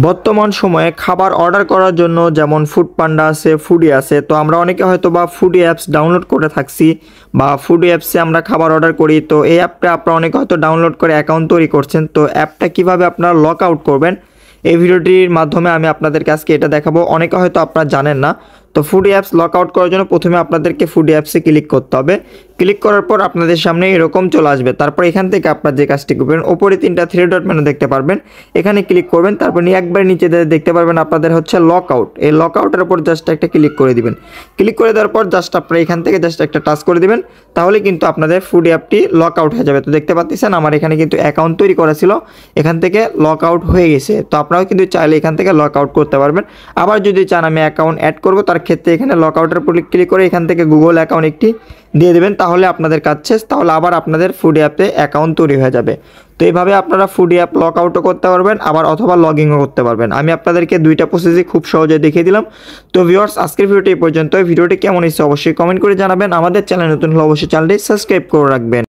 বর্তমান সময়ে খাবার অর্ডার করার জন্য যেমন ফুড পান্ডা আছে, ফুডি আছে। তো আমরা অনেকে হয়তো বা ফুডি অ্যাপস ডাউনলোড করে থাকছি বা ফুডি অ্যাপসে আমরা খাবার অর্ডার করি। তো এই অ্যাপটা আপনারা অনেকে হয়তো ডাউনলোড করে অ্যাকাউন্ট তৈরি করছেন। তো অ্যাপটা কিভাবে আপনারা লক আউট করবেন এই ভিডিওটির মাধ্যমে আমি আপনাদেরকে আজকে এটা দেখাবো। অনেকে হয়তো আপনারা জানেন না। তো ফুডি অ্যাপস লক আউট করার জন্য প্রথমে আপনাদেরকে ফুডি অ্যাপসে ক্লিক করতে হবে। ক্লিক করার পর আপনাদের সামনে এরকম চলে আসবে। তারপর এখান থেকে আপনার যে কাজটি করবেন, ওপরে 3টা থ্রি ডট মেনু দেখতে পারবেন, এখানে ক্লিক করবেন। তারপর একবার নিচে দেখতে পারবেন আপনাদের হচ্ছে লক আউট। এই লক আউটের উপর জাস্ট একটা ক্লিক করে দিবেন। ক্লিক করে দেওয়ার পর জাস্ট আপনারা এখান থেকে জাস্ট একটা টাচ করে দিবেন, তাহলে কিন্তু আপনাদের ফুডি অ্যাপটি লক আউট হয়ে যাবে। তো দেখতে পাচ্ছেন আমার এখানে কিন্তু অ্যাকাউন্ট তৈরি করা ছিল, এখান থেকে লক আউট হয়ে গেছে। তো আপনারাও কিন্তু চাইলে এখান থেকে লক আউট করতে পারবেন। আবার যদি চান আমি অ্যাকাউন্ট অ্যাড করব, তার ক্ষেত্রে এখানে লক আউটের উপর ক্লিক করে এখান থেকে গুগল অ্যাকাউন্ট একটি দিয়ে দেবেন, তাহলে আপনাদের কাজ শেষ। তাহলে আবার আপনাদের ফুডি অ্যাপে অ্যাকাউন্ট তৈরি হয়ে যাবে। তো এইভাবে আপনারা ফুডি অ্যাপ লক আউটও করতে পারবেন, আবার অথবা লগইনও করতে পারবেন। আমি আপনাদেরকে দুইটা প্রসেসই খুব সহজে দেখিয়ে দিলাম। তো ভিউয়ার্স, আজকের ভিডিওটি এই পর্যন্ত। ভিডিওটি কেমন হয়েছে অবশ্যই কমেন্ট করে জানাবেন। আমাদের চ্যানেল নতুন হলে অবশ্যই চ্যানেলটি সাবস্ক্রাইব করে রাখবেন।